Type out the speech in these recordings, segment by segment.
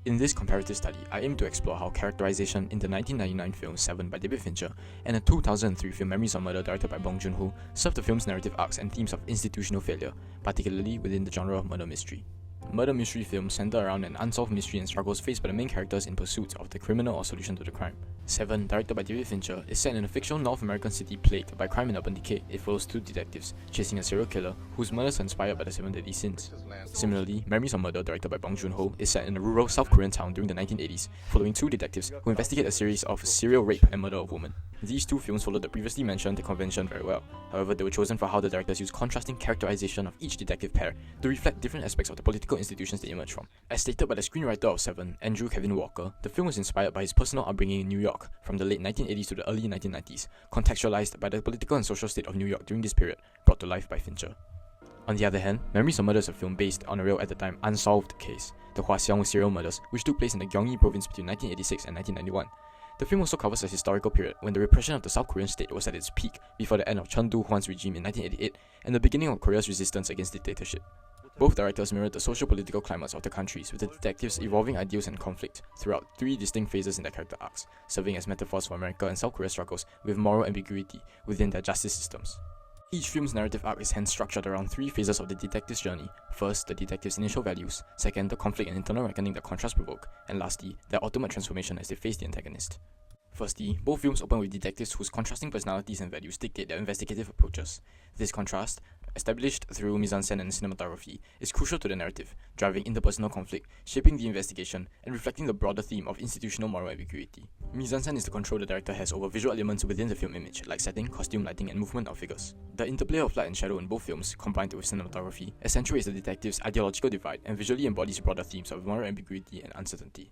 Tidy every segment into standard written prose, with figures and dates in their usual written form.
In this comparative study, I aim to explore how characterization in the 1999 film *7 by David Fincher and the 2003 film *Memories of Murder directed by Bong Joon-ho serve the film's narrative arcs and themes of institutional failure, particularly within the genre of murder mystery. Murder mystery films center around an unsolved mystery and struggles faced by the main characters in pursuit of the criminal or solution to the crime. *7, directed by David Fincher, is set in a fictional North American city plagued by crime and urban decay. It follows two detectives chasing a serial killer whose murders are inspired by the 7 deadly sins. Similarly, *Memories of Murder, directed by Bong Joon-ho, is set in a rural South Korean town during the 1980s, following two detectives who investigate a series of serial rape and murder of women. These two films followed the previously mentioned convention very well. However, they were chosen for how the directors used contrasting characterization of each detective pair to reflect different aspects of the political institutions they emerge from. As stated by the screenwriter of *7, Andrew Kevin Walker, the film was inspired by his personal upbringing in New York from the late 1980s to the early 1990s, contextualized by the political and social state of New York during this period, brought to life by Fincher. On the other hand, *Memories of Murder is a film based on a real at the time unsolved case, the Hwaseong serial murders, which took place in the Gyeonggi province between 1986 and 1991. The film also covers a historical period when the repression of the South Korean state was at its peak before the end of Chun Doo-hwan's regime in 1988 and the beginning of Korea's resistance against dictatorship. Both directors mirrored the social-political climates of the countries, with the detectives evolving ideals and conflict throughout three distinct phases in their character arcs, serving as metaphors for America and South Korea's struggles with moral ambiguity within their justice systems. Each film's narrative arc is hence structured around three phases of the detective's journey. First, the detective's initial values. Second, the conflict and internal reckoning that contrast provoke. And lastly, their ultimate transformation as they face the antagonist. Firstly, both films open with detectives whose contrasting personalities and values dictate their investigative approaches. This contrast, established through mise-en-scène and cinematography, is crucial to the narrative, driving interpersonal conflict, shaping the investigation, and reflecting the broader theme of institutional moral ambiguity. Mise-en-scène is the control the director has over visual elements within the film image, like setting, costume, lighting, and movement of figures. The interplay of light and shadow in both films, combined with cinematography, accentuates the detective's ideological divide and visually embodies broader themes of moral ambiguity and uncertainty.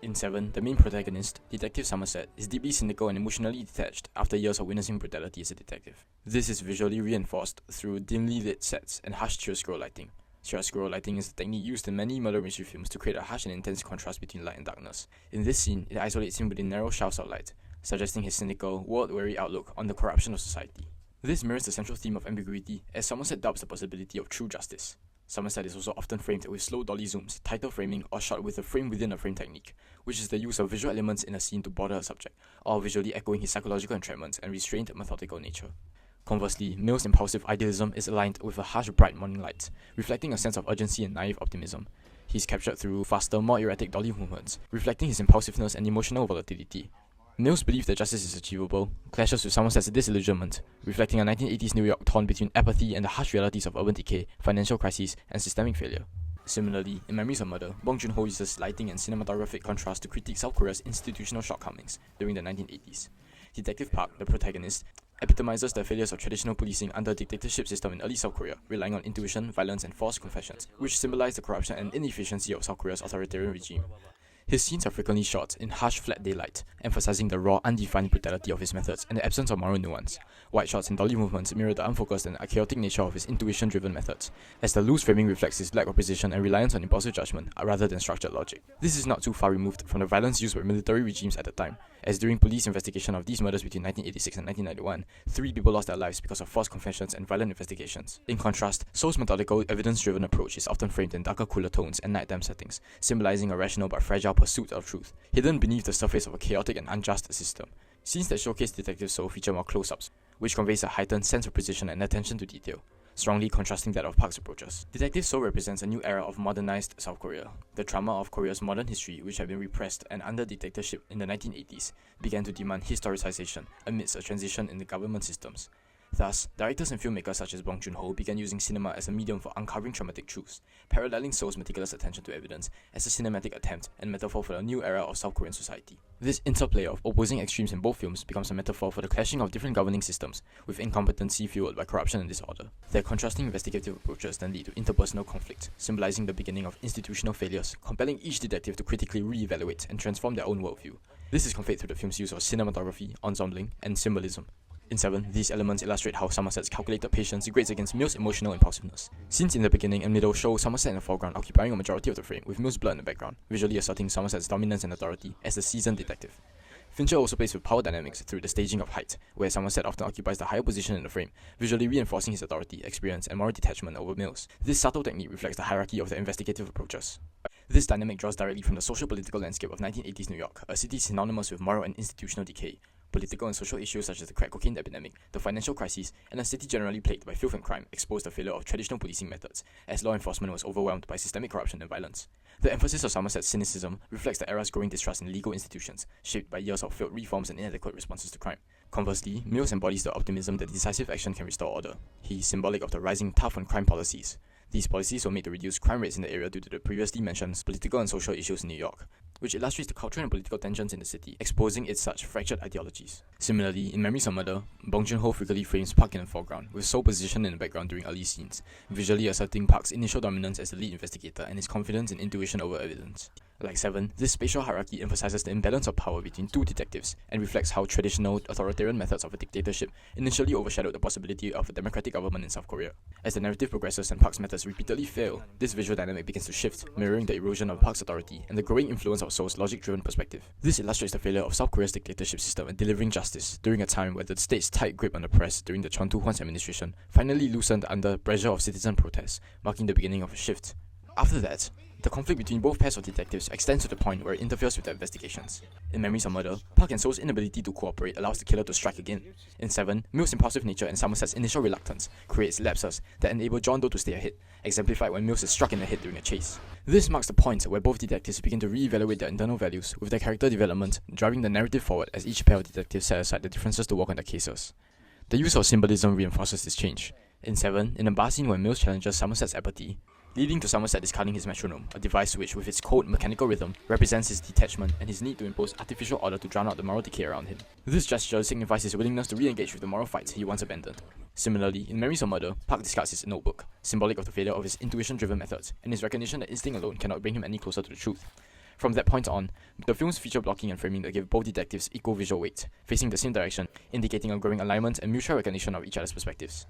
In *7, the main protagonist, Detective Somerset, is deeply cynical and emotionally detached after years of witnessing brutality as a detective. This is visually reinforced through dimly lit sets and harsh chiaroscuro lighting. Chiaroscuro lighting is a technique used in many murder mystery films to create a harsh and intense contrast between light and darkness. In this scene, it isolates him within narrow shafts of light, suggesting his cynical, world-weary outlook on the corruption of society. This mirrors the central theme of ambiguity, as Somerset doubts the possibility of true justice. Somerset is also often framed with slow dolly zooms, title framing, or shot with a frame within a frame technique, which is the use of visual elements in a scene to bother a subject, all visually echoing his psychological entrapments and restrained, methodical nature. Conversely, Mill's impulsive idealism is aligned with a harsh, bright morning light, reflecting a sense of urgency and naive optimism. He is captured through faster, more erratic dolly movements, reflecting his impulsiveness and emotional volatility. Mill's belief that justice is achievable clashes with Somerset's disillusionment, reflecting a 1980s New York torn between apathy and the harsh realities of urban decay, financial crises, and systemic failure. Similarly, in *Memories of Murder, Bong Joon-ho uses lighting and cinematographic contrast to critique South Korea's institutional shortcomings during the 1980s. Detective Park, the protagonist, epitomizes the failures of traditional policing under a dictatorship system in early South Korea, relying on intuition, violence, and false confessions, which symbolize the corruption and inefficiency of South Korea's authoritarian regime. His scenes are frequently shot in harsh, flat daylight, emphasizing the raw, undefined brutality of his methods and the absence of moral nuance. Wide shots and dolly movements mirror the unfocused and chaotic nature of his intuition-driven methods, as the loose framing reflects his lack of precision and reliance on impulsive judgment rather than structured logic. This is not too far removed from the violence used by military regimes at the time, as during police investigation of these murders between 1986 and 1991, 3 people lost their lives because of false confessions and violent investigations. In contrast, Seoul's methodical, evidence-driven approach is often framed in darker, cooler tones and nighttime settings, symbolizing a rational but fragile pursuit of truth, hidden beneath the surface of a chaotic and unjust system. Scenes that showcase Detective Seoul feature more close-ups, which conveys a heightened sense of precision and attention to detail, strongly contrasting that of Park's approaches. Detective Seoul represents a new era of modernized South Korea. The trauma of Korea's modern history, which had been repressed and under dictatorship in the 1980s, began to demand historicization amidst a transition in the government systems. Thus, directors and filmmakers such as Bong Joon-ho began using cinema as a medium for uncovering traumatic truths, paralleling Seoul's meticulous attention to evidence as a cinematic attempt and metaphor for a new era of South Korean society. This interplay of opposing extremes in both films becomes a metaphor for the clashing of different governing systems, with incompetency fueled by corruption and disorder. Their contrasting investigative approaches then lead to interpersonal conflict, symbolizing the beginning of institutional failures, compelling each detective to critically re-evaluate and transform their own worldview. This is conveyed through the film's use of cinematography, ensembling, and symbolism. In *7, these elements illustrate how Somerset's calculated patience grades against Mill's emotional impulsiveness. Scenes in the beginning and middle show Somerset in the foreground occupying a majority of the frame, with Mill's blood in the background, visually asserting Somerset's dominance and authority as the seasoned detective. Fincher also plays with power dynamics through the staging of height, where Somerset often occupies the higher position in the frame, visually reinforcing his authority, experience, and moral detachment over Mills. This subtle technique reflects the hierarchy of the investigative approaches. This dynamic draws directly from the social-political landscape of 1980s New York, a city synonymous with moral and institutional decay. Political and social issues such as the crack cocaine epidemic, the financial crisis, and a city generally plagued by filth and crime exposed the failure of traditional policing methods, as law enforcement was overwhelmed by systemic corruption and violence. The emphasis of Somerset's cynicism reflects the era's growing distrust in legal institutions, shaped by years of failed reforms and inadequate responses to crime. Conversely, Mills embodies the optimism that decisive action can restore order. He is symbolic of the rising tough on crime policies. These policies were made to reduce crime rates in the area due to the previously mentioned political and social issues in New York, which illustrates the cultural and political tensions in the city, exposing its such fractured ideologies. Similarly, in Memories of Murder, Bong Joon-ho frequently frames Park in the foreground, with Seo positioned in the background during early scenes, visually asserting Park's initial dominance as the lead investigator and his confidence in intuition over evidence. Like Seven, this spatial hierarchy emphasizes the imbalance of power between two detectives and reflects how traditional authoritarian methods of a dictatorship initially overshadowed the possibility of a democratic government in South Korea. As the narrative progresses and Park's methods repeatedly fail, this visual dynamic begins to shift, mirroring the erosion of Park's authority and the growing influence of Seoul's logic-driven perspective. This illustrates the failure of South Korea's dictatorship system in delivering justice during a time where the state's tight grip on the press during the Chon Doo-hwan's administration finally loosened under pressure of citizen protests, marking the beginning of a shift. After that, the conflict between both pairs of detectives extends to the point where it interferes with their investigations. In Memories of Murder, Park and Seo's inability to cooperate allows the killer to strike again. In Seven, Mills' impulsive nature and Somerset's initial reluctance creates lapses that enable John Doe to stay ahead, exemplified when Mills is struck in the head during a chase. This marks the point where both detectives begin to re-evaluate their internal values, with their character development driving the narrative forward as each pair of detectives set aside their differences to work on their cases. The use of symbolism reinforces this change. In Seven, in a bar scene where Mills challenges Somerset's apathy, leading to Somerset discarding his metronome, a device which, with its cold mechanical rhythm, represents his detachment and his need to impose artificial order to drown out the moral decay around him. This gesture signifies his willingness to re-engage with the moral fights he once abandoned. Similarly, in Memories of Murder, Park discards his notebook, symbolic of the failure of his intuition-driven methods, and his recognition that instinct alone cannot bring him any closer to the truth. From that point on, the films feature blocking and framing that give both detectives equal visual weight, facing the same direction, indicating a growing alignment and mutual recognition of each other's perspectives.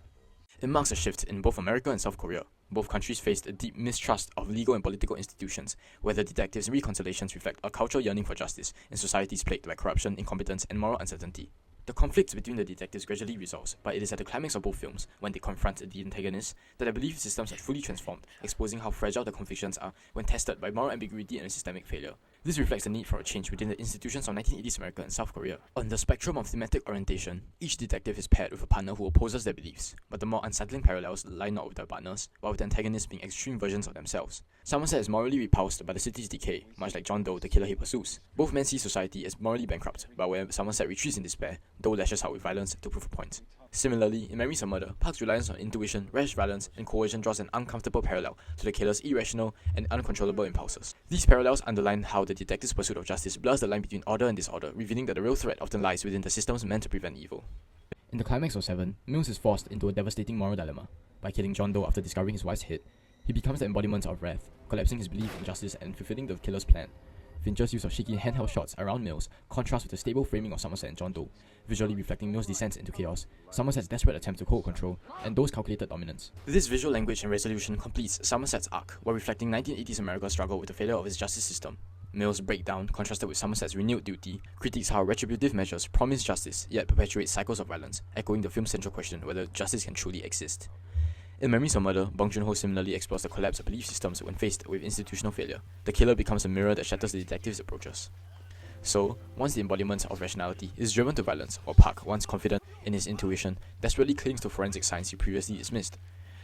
It marks a shift in both America and South Korea. Both countries faced a deep mistrust of legal and political institutions, where the detectives' reconciliations reflect a cultural yearning for justice in societies plagued by corruption, incompetence, and moral uncertainty. The conflict between the detectives gradually resolves, but it is at the climax of both films, when they confront the antagonists, that the belief systems have fully transformed, exposing how fragile the convictions are when tested by moral ambiguity and systemic failure. This reflects the need for a change within the institutions of 1980s America and South Korea. On the spectrum of thematic orientation, each detective is paired with a partner who opposes their beliefs, but the more unsettling parallels lie not with their partners, but with the antagonists being extreme versions of themselves. Somerset is morally repulsed by the city's decay, much like John Doe, the killer he pursues. Both men see society as morally bankrupt, but where Somerset retreats in despair, Doe lashes out with violence to prove a point. Similarly, in Memories of Murder, Park's reliance on intuition, rash violence, and coercion draws an uncomfortable parallel to the killer's irrational and uncontrollable impulses. These parallels underline how the detective's pursuit of justice blurs the line between order and disorder, revealing that the real threat often lies within the systems meant to prevent evil. In the climax of Seven, Mills is forced into a devastating moral dilemma. By killing John Doe after discovering his wife's head, he becomes the embodiment of wrath, collapsing his belief in justice and fulfilling the killer's plan. Fincher's use of shaky handheld shots around Mills contrasts with the stable framing of Somerset and John Doe, visually reflecting Mills' descent into chaos, Somerset's desperate attempt to hold control, and Doe's calculated dominance. This visual language and resolution completes Somerset's arc, while reflecting 1980s America's struggle with the failure of its justice system. Mills' breakdown, contrasted with Somerset's renewed duty, critiques how retributive measures promise justice yet perpetuate cycles of violence, echoing the film's central question whether justice can truly exist. In Memories of Murder, Bong Joon-ho similarly explores the collapse of belief systems when faced with institutional failure. The killer becomes a mirror that shatters the detective's approaches. So, once the embodiment of rationality is driven to violence, or Park, once confident in his intuition, desperately clings to forensic science he previously dismissed.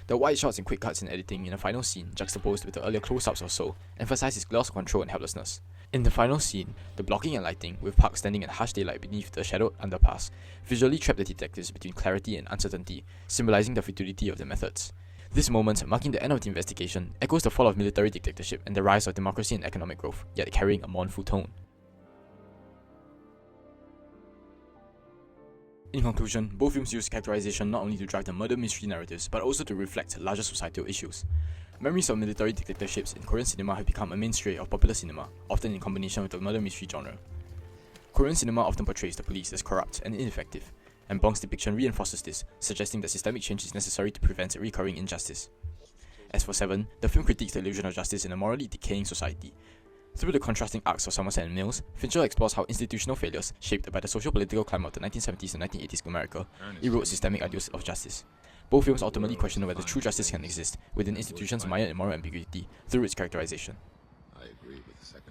The wide shots and quick cuts in editing in the final scene, juxtaposed with the earlier close-ups of Seoul, emphasize his loss of control and helplessness. In the final scene, the blocking and lighting, with Park standing in harsh daylight beneath the shadowed underpass, visually trap the detectives between clarity and uncertainty, symbolizing the futility of their methods. This moment, marking the end of the investigation, echoes the fall of military dictatorship and the rise of democracy and economic growth, yet carrying a mournful tone. In conclusion, both films use characterization not only to drive the murder mystery narratives, but also to reflect larger societal issues. Memories of military dictatorships in Korean cinema have become a mainstay of popular cinema, often in combination with the murder mystery genre. Korean cinema often portrays the police as corrupt and ineffective, and Bong's depiction reinforces this, suggesting that systemic change is necessary to prevent recurring injustice. As for Seven, the film critiques the illusion of justice in a morally decaying society. Through the contrasting arcs of Somerset and Mills, Fincher explores how institutional failures, shaped by the social-political climate of the 1970s and 1980s America, erode systemic ideals of justice. Both films ultimately question whether true justice can exist within institutions mired in moral ambiguity through its characterization. I agree with the second